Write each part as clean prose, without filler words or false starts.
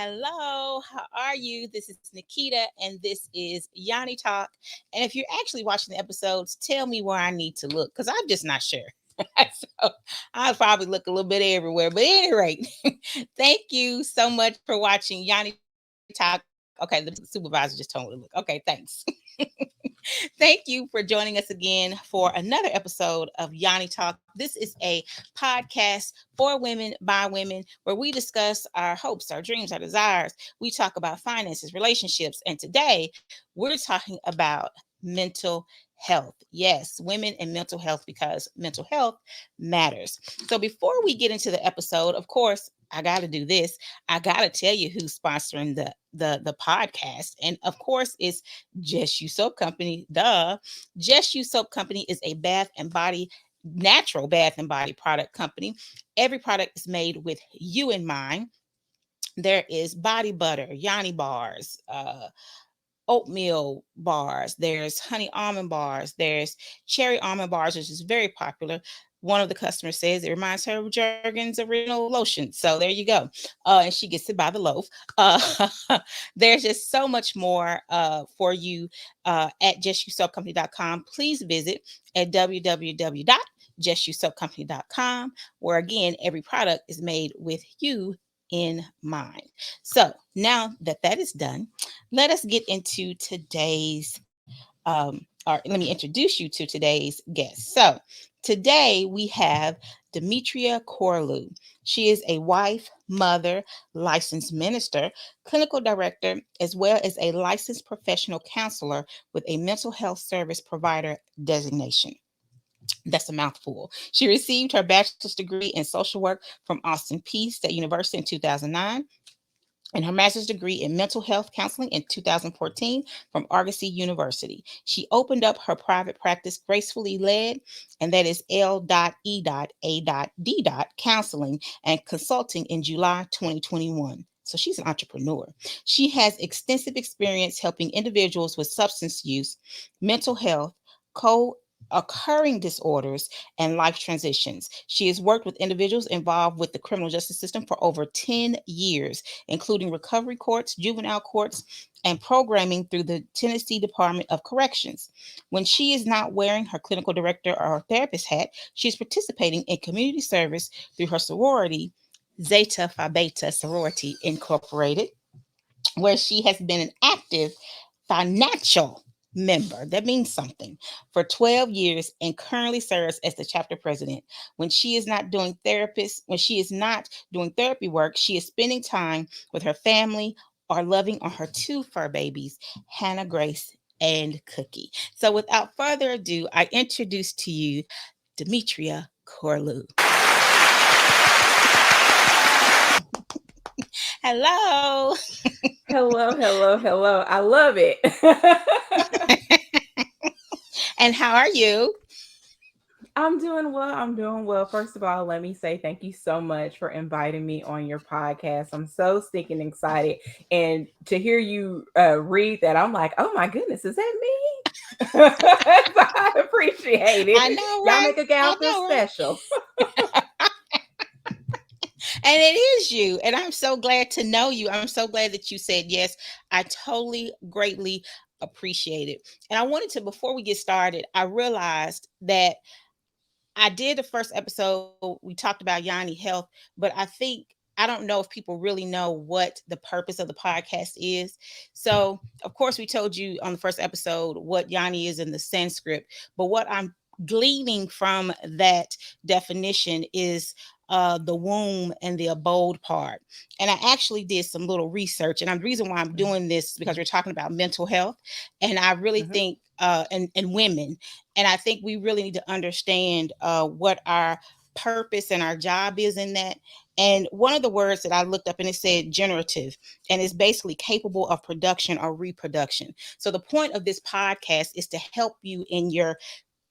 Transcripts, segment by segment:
Hello, how are you? This is Nikita, and this is Yoni Talk. And if you're actually watching the episodes, tell me where I need to look because I'm just not sure. So I'll probably look a little bit everywhere. But at any rate, thank you so much for watching Yoni Talk. Okay, the supervisor just told me to look. Okay, thanks. Thank you for joining us again for another episode of Yoni Talk. This is a podcast for women by women where we discuss our hopes, our dreams, our desires. We talk about finances, relationships, and today we're talking about mental health. Yes, women and mental health because mental health matters. So before we get into the episode, of course, I got to do this. I got to tell you who's sponsoring the podcast. And of course, it's Just You Soap Company. Duh. Just You Soap Company is a natural bath and body product company. Every product is made with you in mind. There is body butter, Yanni bars, oatmeal bars, there's honey almond bars, there's cherry almond bars, which is very popular. One of the customers says it reminds her of Jergens original lotion. So there you go. And she gets it by the loaf. Uh, there's just so much more for you at justyousoapcompany.com. Please visit at www.justyousoapcompany.com, where again, every product is made with you in mind. So now that that is done, let us get into today's or let me introduce you to today's guest. So today we have Demetria Corlew. She is a wife, mother, licensed minister, clinical director, as well as a licensed professional counselor with a mental health service provider designation. That's a mouthful. She received her bachelor's degree in social work from Austin Peay State University in 2009 and her master's degree in mental health counseling in 2014 from Argosy University. She opened up her private practice, Gracefully L.E.A.D, and that is L.E.A.D counseling and consulting in July 2021. So she's an entrepreneur. She has extensive experience helping individuals with substance use, mental health, co-occurring disorders, and life transitions. She has worked with individuals involved with the criminal justice system for over 10 years, including recovery courts, juvenile courts, and programming through the Tennessee Department of Corrections. When she is not wearing her clinical director or therapist hat, she is participating in community service through her sorority, Zeta Phi Beta Sorority Incorporated, where she has been an active financial member. That means something for 12 years and currently serves as the chapter president. When she is not doing therapy work, she is spending time with her family or loving on her two fur babies, Hannah Grace and Cookie. So without further ado, I introduce to you Demetria Corlew. Hello. Hello, hello, hello. I love it. And how are you? I'm doing well. I'm doing well. First of all, let me say thank you so much for inviting me on your podcast. I'm so stinking excited. And to hear you read that, I'm like, oh my goodness, is that me? I appreciate I it. know, Y'all right? make a gal I feel know, right? special. And it is you. And I'm so glad to know you. I'm so glad that you said yes. I totally, greatly appreciate it. And I wanted to, before we get started, I realized that I did the first episode, we talked about Yanni Health, but I don't know if people really know what the purpose of the podcast is. So, of course, we told you on the first episode what Yanni is in the Sanskrit, but what I'm gleaning from that definition is the womb and the abode part. And I actually did some little research. And the reason why I'm doing this is because we're talking about mental health. And I really Mhm. think, and women, and I think we really need to understand what our purpose and our job is in that. And one of the words that I looked up and it said generative, and it's basically capable of production or reproduction. So the point of this podcast is to help you in your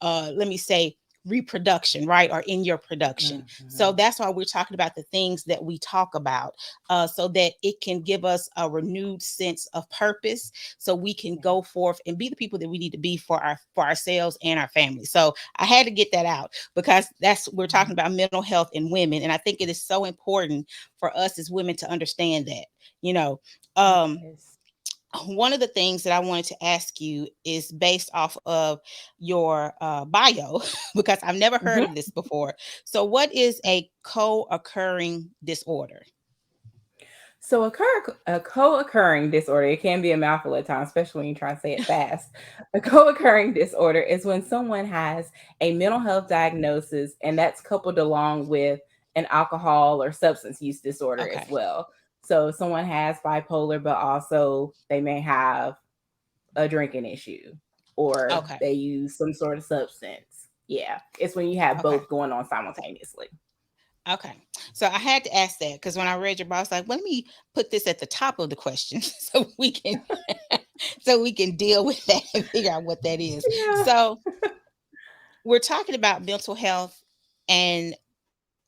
let me say, reproduction, right? Or in your production. So Mhm. that's why we're talking about the things that we talk about, so that it can give us a renewed sense of purpose, so we can Yeah. go forth and be the people that we need to be for ourselves and our family. So I had to get that out, because that's, we're talking Mhm. about mental health in women, and I think it is so important for us as women to understand that, you know. um Yes. one of the things that I wanted to ask you is based off of your bio, because I've never heard Mhm. of this before. So, what is a co occurring disorder? So a co-occurring disorder, it can be a mouthful at times, especially when you try to say it fast. A co-occurring disorder is when someone has a mental health diagnosis and that's coupled along with an alcohol or substance use disorder as Okay. well. So someone has bipolar, but also they may have a drinking issue or Okay. they use some sort of substance. Yeah, it's when you have Okay. both going on simultaneously. Okay. So I had to ask that because when I read your bio, I was like, let me put this at the top of the question so we can so we can deal with that and figure out what that is. Yeah. So we're talking about mental health and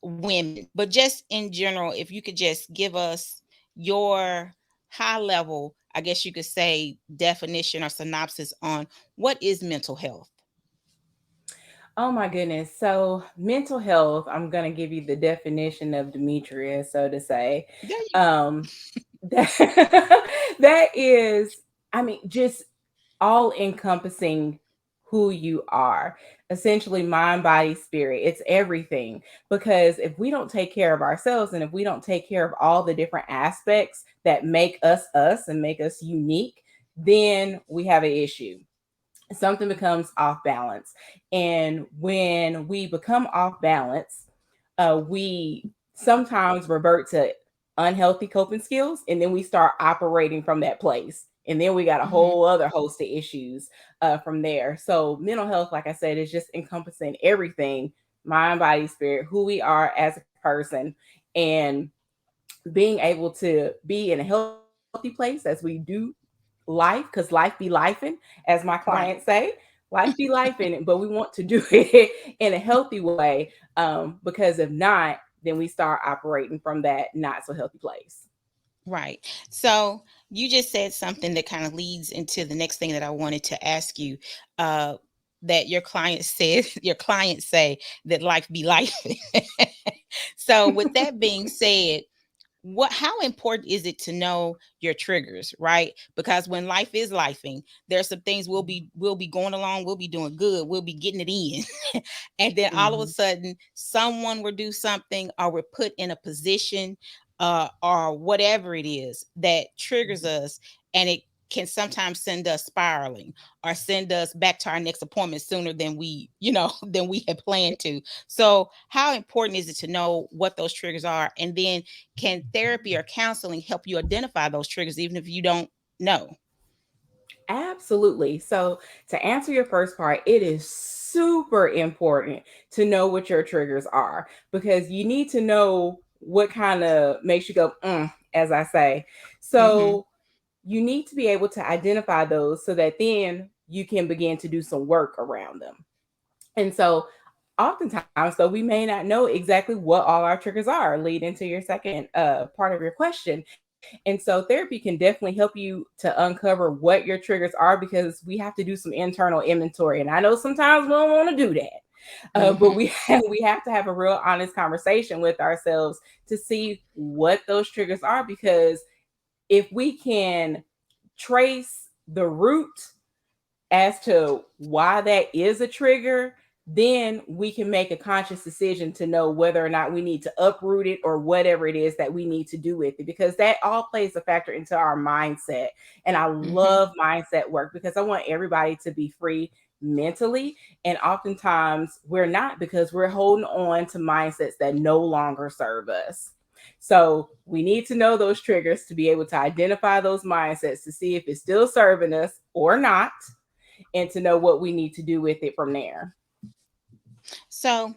women, but just in general, if you could just give us your high level, I guess you could say, definition or synopsis on what is mental health. Oh my goodness. So, mental health, I'm going to give you the definition of Demetria, so to say. There you Um, that, that is, I mean, just all encompassing who you are. Essentially, mind, body, spirit. It's everything. Because if we don't take care of ourselves and if we don't take care of all the different aspects that make us us and make us unique, then we have an issue. Something becomes off balance. And when we become off balance, we sometimes revert to unhealthy coping skills and then we start operating from that place. And then we got a Mhm. whole other host of issues from there. So, mental health, like I said, is just encompassing everything: mind, body, spirit, who we are as a person, and being able to be in a healthy place as we do life, because life be lifing, as my clients Right. say. Life be lifing, but we want to do it in a healthy way, because if not, then we start operating from that not so healthy place. Right. So you just said something that kind of leads into the next thing that I wanted to ask you. Uh, that your client said, your clients say that life be life. So, with that being said, what how important is it to know your triggers, right? Because when life is lifing, there's some things we'll be going along, we'll be doing good, we'll be getting it in. And then all of a Mhm. sudden someone will do something, or we're put in a position, or whatever it is that triggers Mhm. us, and it can sometimes send us spiraling, or send us back to our next appointment sooner than we, than we had planned to. So how important is it to know what those triggers are, and then can therapy or counseling help you identify those triggers even if you don't know? Absolutely. So, to answer your first part, it is super important to know what your triggers are because you need to know what kind of makes you go, as I say. Hmm. So, you need to be able to identify those so that then you can begin to do some work around them. And so, oftentimes, though, we may not know exactly what all our triggers are, lead into your second part of your question. And so therapy can definitely help you to uncover what your triggers are because we have to do some internal inventory. And I know sometimes we don't want to do that, but Hmm. we have to have a real honest conversation with ourselves to see what those triggers are. Because if we can trace the root as to why that is a trigger, then we can make a conscious decision to know whether or not we need to uproot it or whatever it is that we need to do with it, because that all plays a factor into our mindset. And I Hmm. love mindset work because I want everybody to be free mentally. And oftentimes we're not because we're holding on to mindsets that no longer serve us. So we need to know those triggers to be able to identify those mindsets to see if it's still serving us or not, and to know what we need to do with it from there. So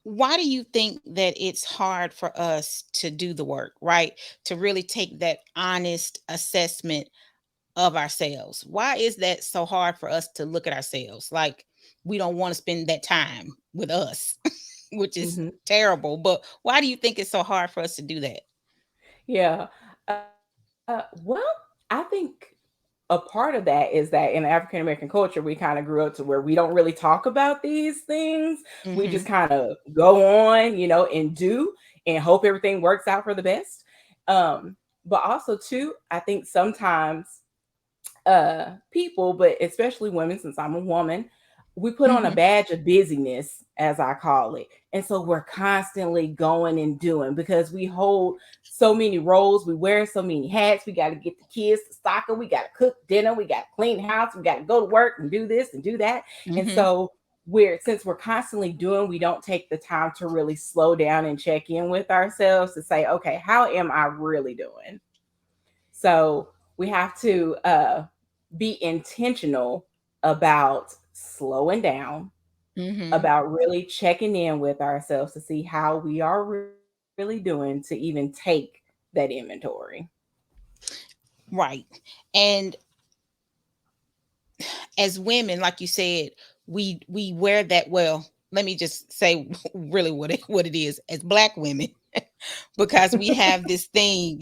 why do you think that it's hard for us to do the work, right? To really take that honest assessment of ourselves. Why is that so hard for us to look at ourselves? Like, we don't want to spend that time with us, which is Hmm. terrible. But why do you think it's so hard for us to do that? Yeah. Well, I think a part of that is that in African American culture, we kind of grew up to where we don't really talk about these things. We just Hmm. kind of go on, and do and hope everything works out for the best. But also, too, I think sometimes people, but especially women, since I'm a woman, we put on a Hmm. badge of busyness, as I call it. And so we're constantly going and doing because we hold so many roles, we wear so many hats, we got to get the kids to soccer, we got to cook dinner, we got to clean house, we got to go to work and do this and do that. And Hmm. so since we're constantly doing, we don't take the time to really slow down and check in with ourselves to say, okay, how am I really doing? So we have to be intentional about slowing down, Hmm. about really checking in with ourselves to see how we are really doing to even take that inventory. Right. And as women, like you said, we wear that, well, let me just say really what it is as Black women, because we have this thing,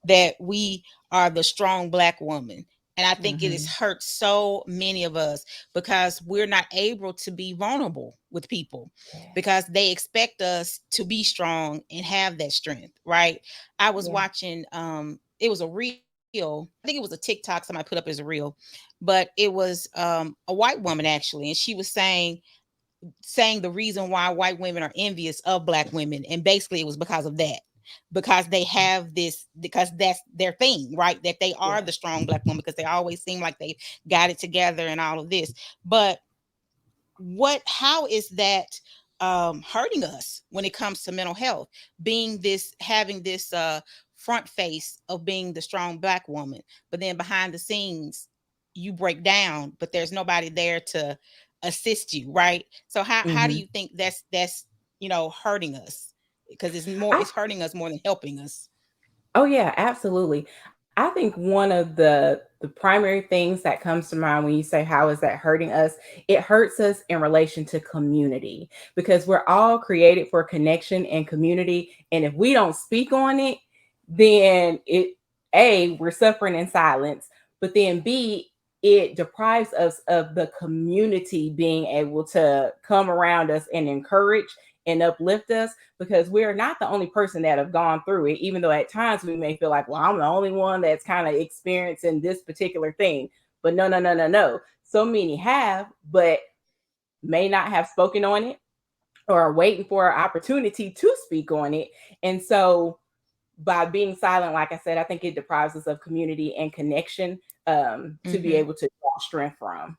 that we are the strong Black woman. And I think it has Hmm. hurt so many of us because we're not able to be vulnerable with people Yeah. because they expect us to be strong and have that strength, right? I was Yeah. watching, it was a reel. I think it was a TikTok somebody put up as a reel, but it was a white woman actually, and she was saying the reason why white women are envious of Black women, and basically it was because of that, because they have this, because that's their thing, right? That they are Yeah. the strong Black woman because they always seem like they got it together and all of this. But how is that hurting us when it comes to mental health, being this, having this front face of being the strong Black woman, but then behind the scenes you break down, but there's nobody there to assist you, right? So how do Hmm. you think that's hurting us? Because I it's hurting us more than helping us. Oh yeah, absolutely. I think one of the primary things that comes to mind when you say how is that hurting us, it hurts us in relation to community because we're all created for connection and community, and if we don't speak on it, then we're suffering in silence, but then B, it deprives us of the community being able to come around us and encourage and uplift us because we're not the only person that have gone through it, even though at times we may feel like, well, I'm the only one that's kind of experiencing this particular thing. But no, no, no, no, no. So many have, but may not have spoken on it or are waiting for an opportunity to speak on it. And so by being silent, like I said, I think it deprives us of community and connection to be Hmm. able to draw strength from.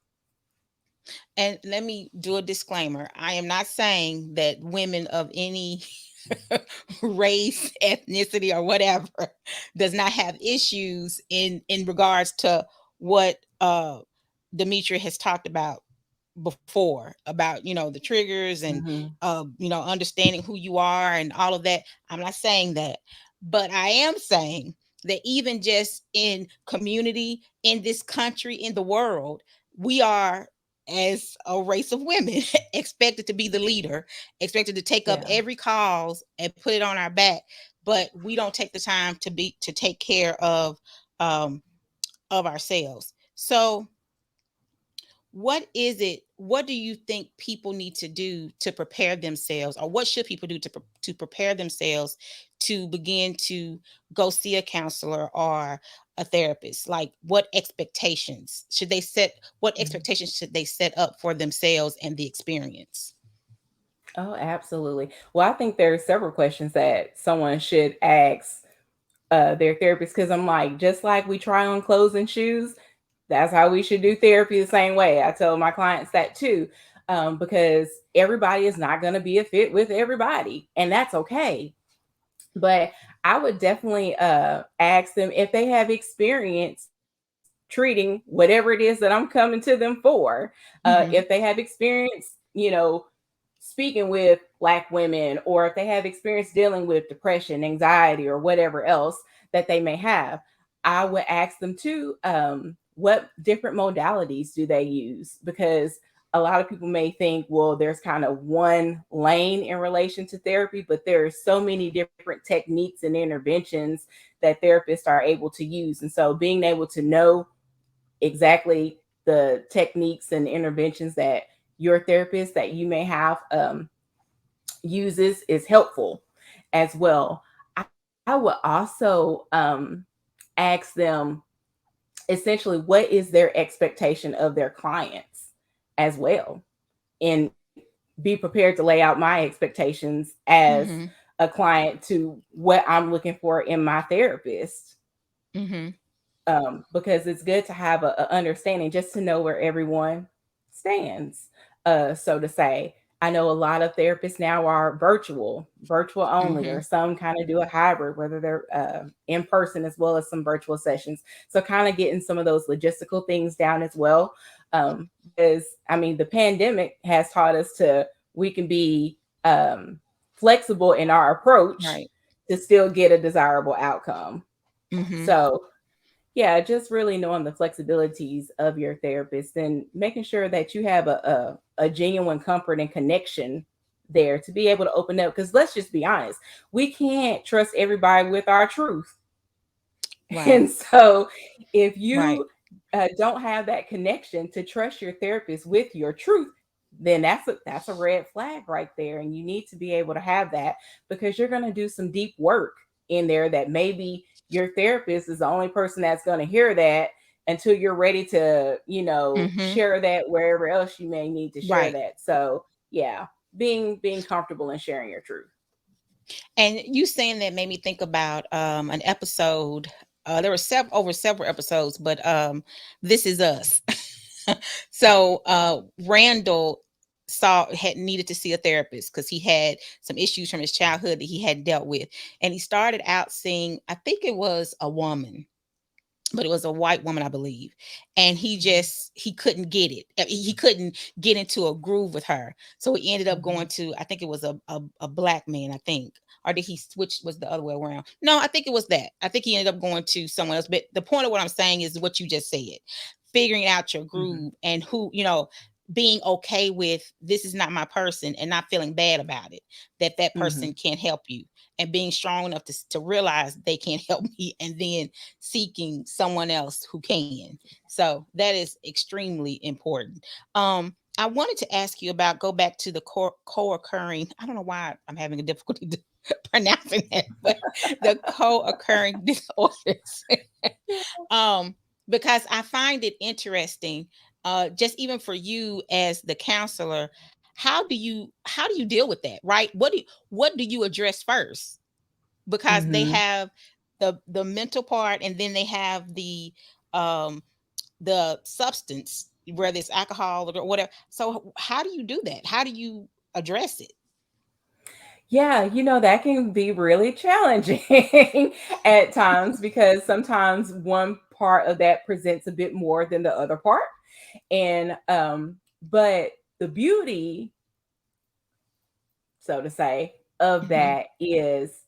And let me do a disclaimer. I am not saying that women of any race, ethnicity, or whatever does not have issues in regards to what Demetria has talked about before, about the triggers and Hmm. understanding who you are and all of that. I'm not saying that, but I am saying that even just in community, in this country, in the world, we are, as a race of women, expected to be the leader, expected to take up Yeah. every cause and put it on our back, but we don't take the time to take care um of ourselves. So what do you think people need to do to prepare themselves, or what should people do to prepare themselves to begin to go see a counselor or a therapist? Like, what Mhm. expectations should they set up for themselves and the experience? Oh, absolutely. Well, I think there are several questions that someone should ask their therapist because I'm like, just like we try on clothes and shoes, that's how we should do therapy the same way. I tell my clients that too, because everybody is not going to be a fit with everybody, and that's okay. But I would definitely ask them if they have experience treating whatever it is that I'm coming to them for. If they Hmm. have experience, speaking with Black women, or if they have experience dealing with depression, anxiety, or whatever else that they may have, I would ask them too, what different modalities do they use? Because a lot of people may think, well, there's kind of one lane in relation to therapy, but there are so many different techniques and interventions that therapists are able to use. And so being able to know exactly the techniques and interventions that your therapist that you may have uses is helpful as well. I would also ask them essentially what is their expectation of their clients as well, and be prepared to lay out my expectations as Mm-hmm. a client to what I'm looking for in my therapist. Mm-hmm. Because it's good to have a understanding just to know where everyone stands, so to say. I know a lot of therapists now are virtual only, Mm-hmm. or some kind of do a hybrid, whether they're in person as well as some virtual sessions. So kind of getting some of those logistical things down as well. Because I mean, the pandemic has taught us to we can be flexible in our approach Right. to still get a desirable outcome. Mm-hmm. So yeah, just really knowing the flexibilities of your therapist and making sure that you have a genuine comfort and connection there to be able to open up. Because let's just be honest, we can't trust everybody with our truth. Right. And so if Right. you don't have that connection to trust your therapist with your truth, then that's a red flag right there. And you need to be able to have that, because you're going to do some deep work in there that maybe your therapist is the only person that's going to hear that until you're ready to, Mm-hmm. share that wherever else you may need to share Right. that. So yeah, being comfortable in sharing your truth. And you saying that made me think about an episode. There were several episodes, but This Is Us. So Randall had needed to see a therapist because he had some issues from his childhood that he hadn't dealt with, and he started out seeing, I think it was a woman, but it was a white woman, I believe. And he couldn't get it. He couldn't get into a groove with her. So he ended up Mhm. going to, I think it was a black man, I think. Or did he switch? Was the other way around? No, I think it was that. I think he ended up going to someone else. But the point of what I'm saying is what you just said. Figuring out your Mhm. groove and who, being okay with this is not my person and not feeling bad about it, that Mhm. person can't help you, and being strong enough to realize they can't help me, and then seeking someone else who can. So that is extremely important. I wanted to ask you about, go back to the co-occurring. I don't know why I'm having a difficulty pronouncing that, but the co-occurring disorders. um, because I find it interesting, just even for you as the counselor, how do you deal with that, right? What do you address first? Because they Mhm. have the mental part, and then they have um the substance, whether it's alcohol or whatever. So how do you do that? How do you address it? Yeah, that can be really challenging at times, because sometimes one part of that presents a bit more than the other part. And but the beauty, so to say, of Hmm. that is,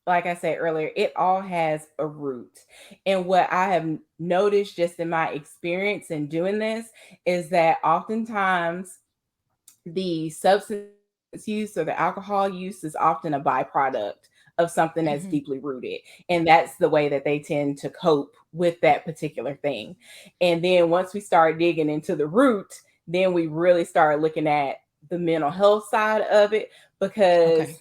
like I said earlier, it all has a root. And what I have noticed just in my experience in doing this is that oftentimes the substance use or the alcohol use is often a byproduct of something that's deeply Hmm. rooted. And that's the way that they tend to cope with that particular thing. And then once we start digging into the root, then we really start looking at the mental health side of it, because Okay.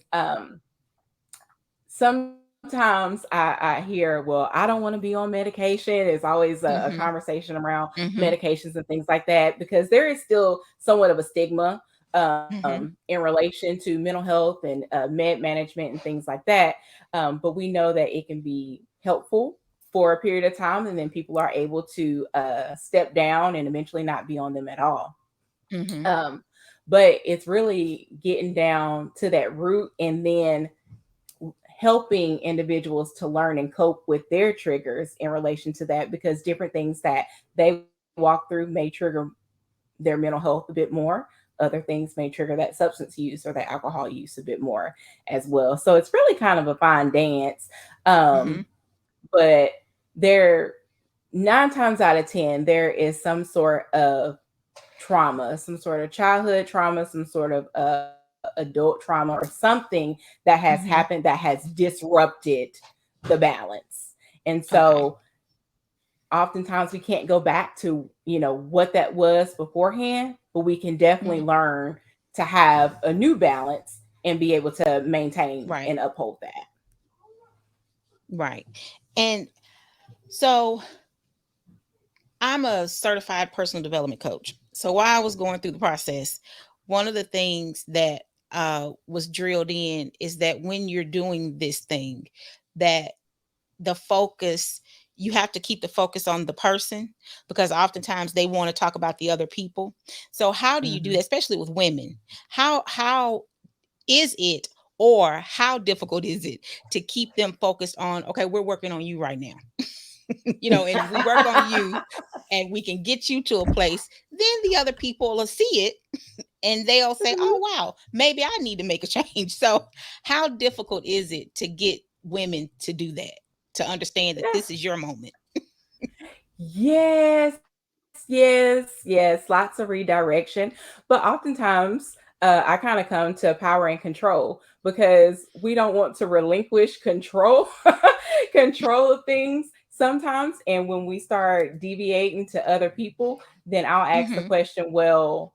sometimes I hear, well, I don't want to be on medication. It's always a Hmm. conversation around Hmm. medications and things like that, because there is still somewhat of a stigma in Hmm. relation to mental health and med management and things like that. But we know that it can be helpful for a period of time, and then people are able to step down and eventually not be on them at all. Hmm. Um, but it's really getting down to that root, and then helping individuals to learn and cope with their triggers in relation to that, because different things that they walk through may trigger their mental health a bit more. Other things may trigger that substance use or that alcohol use a bit more as well. So it's really kind of a fine dance. Hmm. But there, 9 times out of 10, there is some sort of trauma, some sort of childhood trauma, some sort of adult trauma, or something that has Hmm. happened that has disrupted the balance. And Okay. so oftentimes we can't go back to, what that was beforehand, but we can definitely Mhm. learn to have a new balance and be able to maintain Right. and uphold that. Right. And so I'm a certified personal development coach. So while I was going through the process, one of the things that was drilled in is that when you're doing this thing, that the focus, you have to keep the focus on the person, because oftentimes they want to talk about the other people. So how do you do Mhm. that, especially with women? How is it, or how difficult is it to keep them focused on, okay, we're working on you right now. And if we work on you and we can get you to a place, then the other people will see it and they'll say, oh, wow, maybe I need to make a change. So, how difficult is it to get women to do that, to understand that this is your moment? Yes, yes, lots of redirection. But oftentimes, I kind of come to power and control because we don't want to relinquish control, control of things sometimes. And when we start deviating to other people, then I'll ask the Hmm. question, well,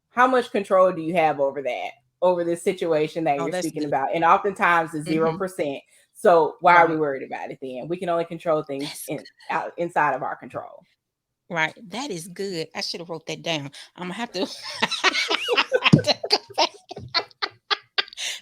how much control do you have over that, over this situation that Oh, you're that's speaking good. about? And oftentimes it's Hmm. 0%. So why are we Right. worried about it then? We can only control things That's good. inside of our control. Right. That is good. I should have wrote that down. I'm gonna have to, have to go back.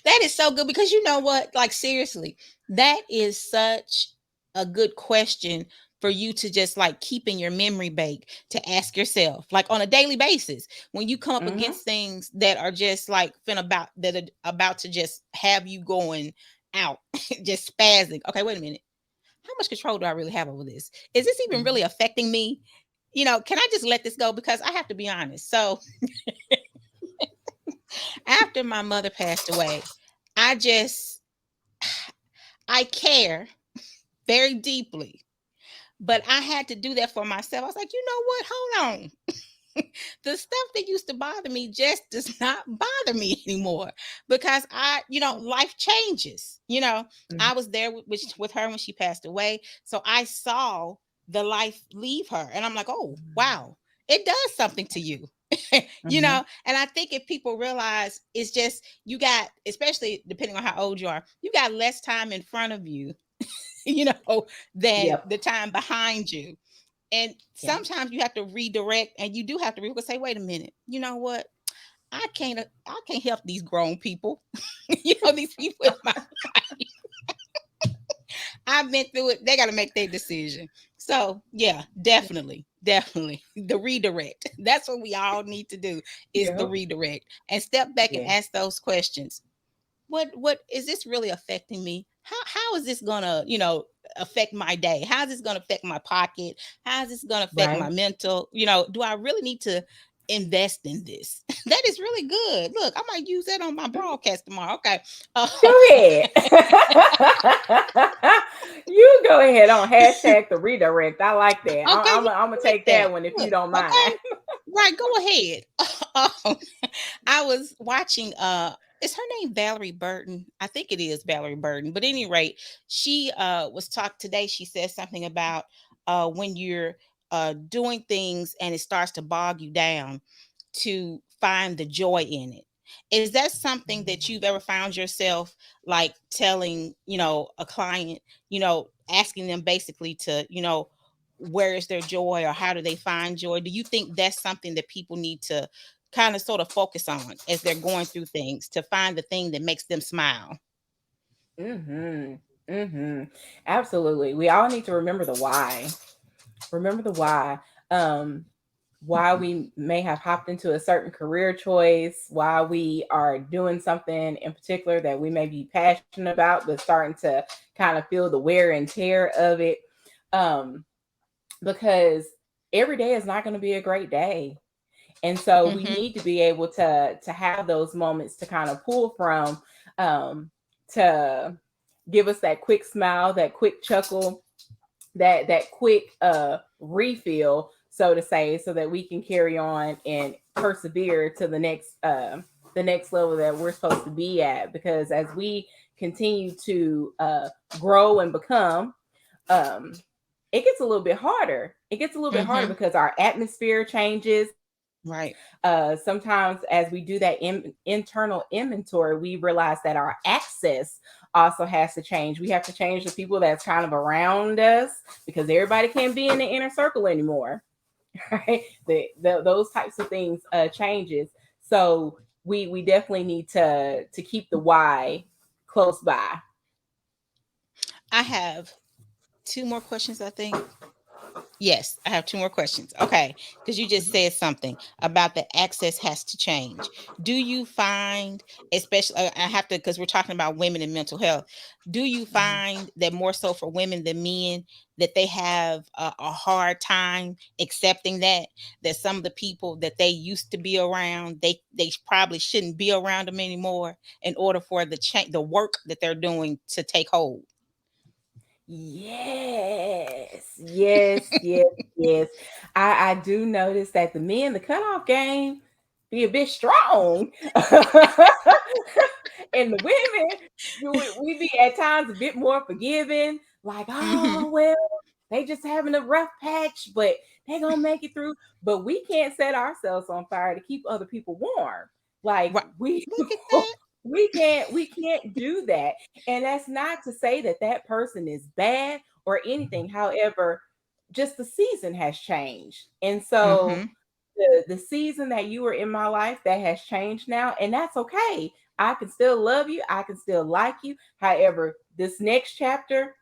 That is so good, because you know what? Like, seriously, that is such a good question for you to just like keep in your memory bank, to ask yourself, like on a daily basis, when you come up Hmm. against things that are just like that are about to just have you going out, just spazzing. Okay, wait a minute. How much control do I really have over this? Is this even really affecting me? Can I just let this go? Because I have to be honest. So after my mother passed away, I just I care very deeply, but I had to do that for myself. I was like, you know what? Hold on. The stuff that used to bother me just does not bother me anymore, because life changes. I was there with her when she passed away. So I saw the life leave her. And I'm like, oh, wow, it does something to you. Hmm. And I think if people realize, it's just, you got, especially depending on how old you are, you got less time in front of you, you know, than Yep. the time behind you. And Yeah. sometimes you have to redirect, and you do have to say, wait a minute, you know what? I can't help these grown people. These people in my I've been through it. They got to make their decision. So yeah, definitely, definitely the redirect. That's what we all need to do, is the Yep. redirect, and step back and Yeah. ask those questions. What is this really affecting me? How is this gonna, affect my day? How is this gonna affect my pocket? How is this gonna affect my Right. mental? Do I really need to invest in this? That is really good. Look, I might use that on my broadcast tomorrow. Okay. Go ahead. You go ahead on hashtag the redirect. I like that. Okay, I'm yeah, I'm gonna like take that. that one if you Look, don't mind. okay. Right, go ahead. Um, I was watching is her name Valerie Burton? I think it is Valerie Burton. But at any rate, she was talked today. She said something about when you're doing things and it starts to bog you down, to find the joy in it. Is that something that you've ever found yourself like telling, a client, asking them basically to, where is their joy, or how do they find joy? Do you think that's something that people need to kind of sort of focus on as they're going through things, to find the thing that makes them smile? Mm-hmm. Mm-hmm. Absolutely. We all need to remember the why. Remember the why. Um, why we may have hopped into a certain career choice, why we are doing something in particular that we may be passionate about, but starting to kind of feel the wear and tear of it. Um, because every day is not going to be a great day. And so we Mm-hmm. need to be able to have those moments to kind of pull from, um, to give us that quick smile, that quick chuckle, that quick refill, so to say, so that we can carry on and persevere to the next level that we're supposed to be at. Because as we continue to grow and become, um, it gets a little bit harder. It gets a little bit harder Mm-hmm. because our atmosphere changes. Right. Sometimes, as we do that internal inventory, we realize that our access also has to change. We have to change the people that's kind of around us, because everybody can't be in the inner circle anymore, right? Those types of things changes. So we definitely need to keep the why close by. I have two more questions, I think. Yes, I have two more questions. Okay, because you just said something about the access has to change. Do you find, especially, I have to, because we're talking about women and mental health, do you Mhm. find that more so for women than men, that they have a hard time accepting that some of the people that they used to be around, they probably shouldn't be around them anymore in order for the change, the work that they're doing to take hold? Yes, yes, yes, yes. I do notice that the men, the cutoff game, be a bit strong, and the women, we be at times a bit more forgiving. Like, Hmm. oh well, they just having a rough patch, but they gonna make it through. But we can't set ourselves on fire to keep other people warm. Like Right. we Look at that. we can't do that. And that's not to say that that person is bad or anything. However, just the season has changed. And so Hmm. the season that you were in my life, that has changed now, and that's okay. I can still love you. I can still like you. However, this next chapter,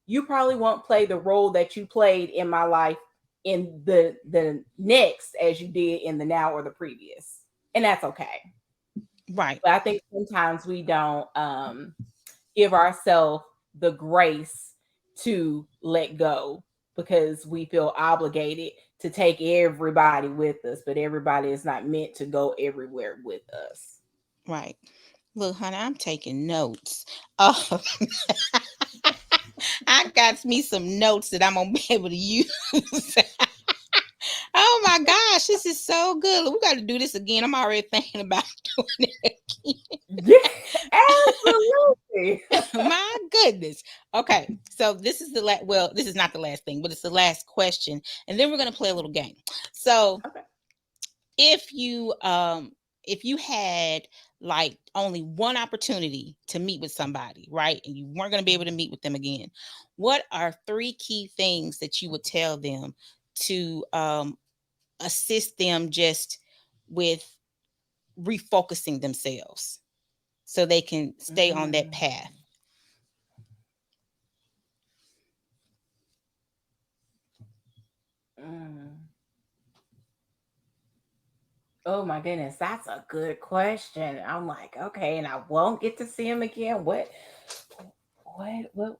you probably won't play the role that you played in my life in the next as you did in the now or the previous. And that's okay. Right. But I think sometimes we don't give ourselves the grace to let go, because we feel obligated to take everybody with us, but everybody is not meant to go everywhere with us. Right. Look, honey, I'm taking notes. Oh, I got me some notes that I'm gonna be able to use. Oh my gosh, this is so good. We got to do this again. I'm already thinking about doing it Yeah, absolutely. again. My goodness. Okay, so this is the last. Well, this is not the last thing, but it's the last question, and then we're gonna play a little game. So, Okay. if you if you had like only one opportunity to meet with somebody, right, and you weren't going to be able to meet with them again, what are three key things that you would tell them to assist them just with refocusing themselves so they can stay on that Mm, path? mm. Oh my goodness, that's a good question. I'm like, okay, and I won't get to see him again. What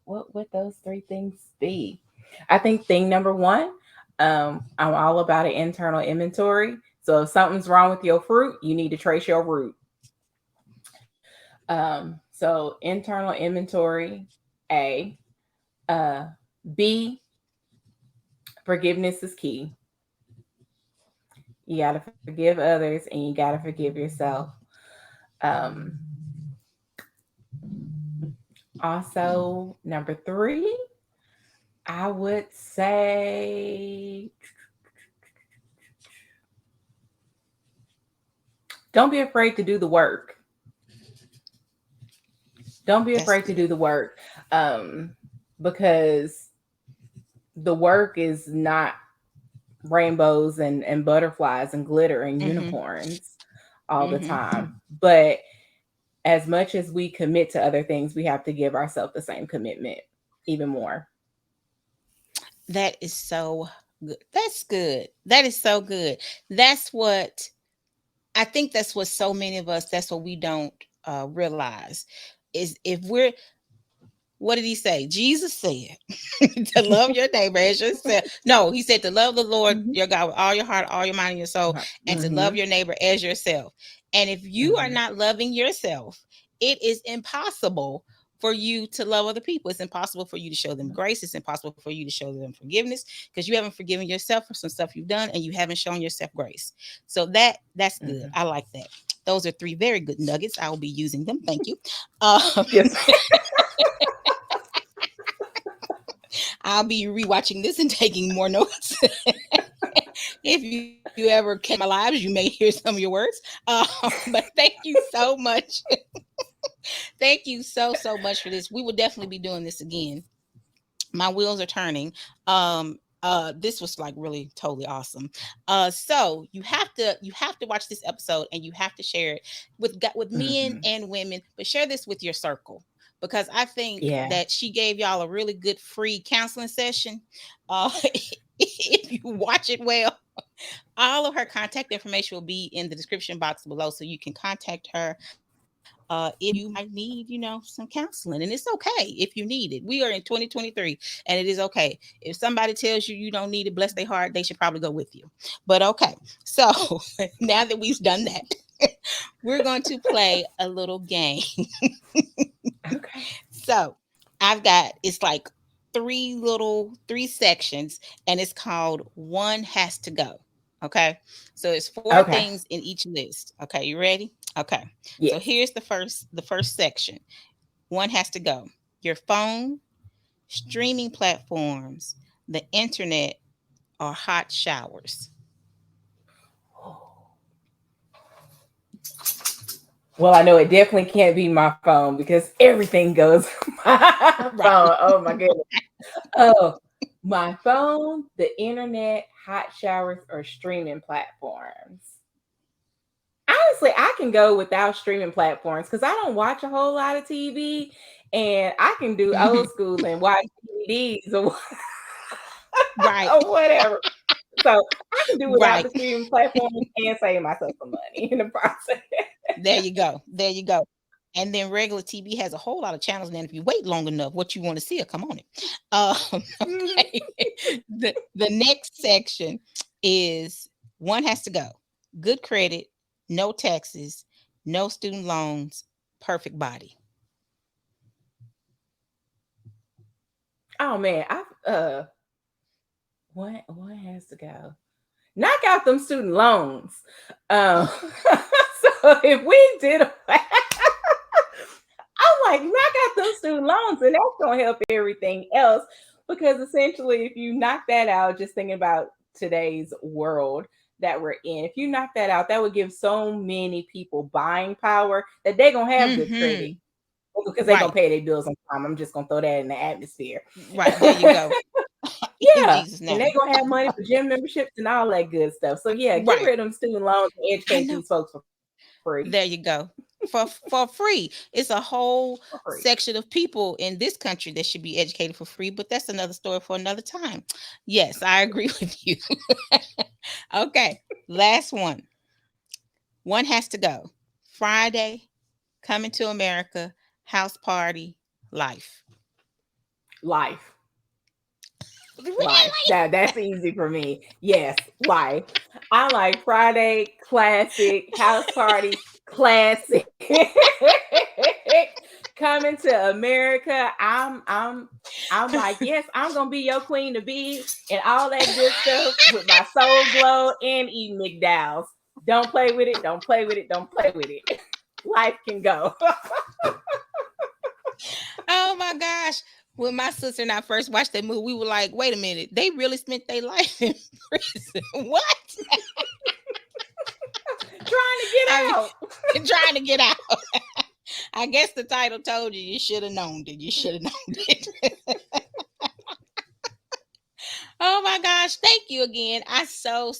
would those three things be? I think thing number one, I'm all about an internal inventory. So if something's wrong with your fruit, you need to trace your root. So internal inventory, A. Uh, B, forgiveness is key. You gotta forgive others and you gotta forgive yourself. Um, Also, number three, I would say don't be afraid to do the work. Don't be That's afraid to good. do the work, um, because the work is not rainbows and butterflies and glitter and Mm-hmm. unicorns all the Mm-hmm. time. But as much as we commit to other things, we have to give ourselves the same commitment, even more. That is so good. That's good. That is so good. That's what I think, that's what so many of us, that's what we don't realize, is if we're, what did he say? Jesus said to love your neighbor as yourself. No, he said to love the Lord Mhm. your God with all your heart, all your mind, and your soul, and to love Mhm. your neighbor as yourself. And if you are Mhm. not loving yourself, it is impossible for you to love other people. It's impossible for you to show them grace. It's impossible for you to show them forgiveness because you haven't forgiven yourself for some stuff you've done and you haven't shown yourself grace. So that's good. Mhm. I like that. Those are three very good nuggets. I will be using them. Thank you. Um, Yes. I'll be rewatching this and taking more notes. If you ever catch my lives, you may hear some of your words. But thank you so much. Thank you so much for this. We will definitely be doing this again. My wheels are turning. This was like really totally awesome. So you have to watch this episode and you have to share it with men Mhm. and women, but share this with your circle because I think Yeah. that she gave y'all a really good free counseling session. If you watch it well, all of her contact information will be in the description box below, so you can contact her if you might need, some counseling. And it's okay if you need it. We are in 2023, and it is okay. If somebody tells you you don't need it, bless their heart, they should probably go with you. But okay, so now that we've done that, we're going to play a little game. Okay. So I've got, it's like three sections, and it's called One Has to Go. Okay. So it's four Okay. things in each list. Okay. You ready? Okay. So Yes. here's the first section. One has to go. Your phone, streaming platforms, the internet, or hot showers. Well, I know it definitely can't be my phone because everything goes my Right. phone. Oh my goodness. Oh, my phone, the internet, hot showers, or streaming platforms. Honestly, I can go without streaming platforms because I don't watch a whole lot of TV, and I can do old school and watch DVDs or, Right. or whatever. So I can do without Right. the streaming platforms and save myself some money in the process. There you go. There you go. And then regular TV has a whole lot of channels. And then if you wait long enough, what you want to see will come on it. Mhm. Okay. The next section is one has to go. Good credit, no taxes, no student loans, perfect body. Oh man, I one has to go. Knock out them student loans. Um, so if we did, I'm like, knock out those student loans, and that's gonna help everything else. Because essentially, if you knock that out, just thinking about today's world that we're in, if you knock that out, that would give so many people buying power that they're gonna have good credit Hmm. because they're gonna Right. pay their bills on time. I'm just gonna throw that in the atmosphere. Right. There you go. In Yeah, Jesus' and they name. gonna have money for gym memberships and all that good stuff. So yeah, get Right. rid of them student loans and I educate know. these folks for free. There you go. For free. It's a whole For free. section of people in this country that should be educated for free, but that's another story for another time. Yes, I agree with you. Okay, last one. One has to go. Friday, coming to America, house party, life. Life. Life. Really? That's easy for me. Yes, life. I like Friday classic, house party classic. Coming to America, I'm like, yes, I'm gonna be your queen to be and all that good stuff with my soul glow and eating McDowell's. Don't play with it, don't play with it, don't play with it. Life can go. Oh my gosh. When my sister and I first watched that movie, we were like, wait a minute, they really spent their life in prison. What? Trying to get I out. mean, trying to get out. I guess the title told you, you should have known it. You should have known it. Oh my gosh. Thank you again. I so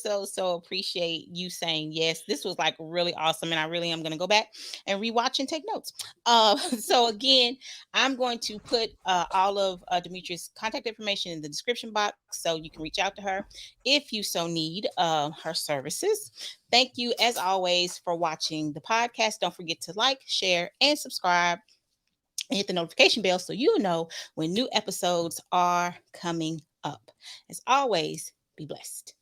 appreciate you saying yes. This was like really awesome. And I really am going to go back and rewatch and take notes. So again, I'm going to put all of Demetria's contact information in the description box so you can reach out to her if you so need her services. Thank you as always for watching the podcast. Don't forget to like, share, and subscribe and hit the notification bell so you'll know when new episodes are coming up. As always, be blessed.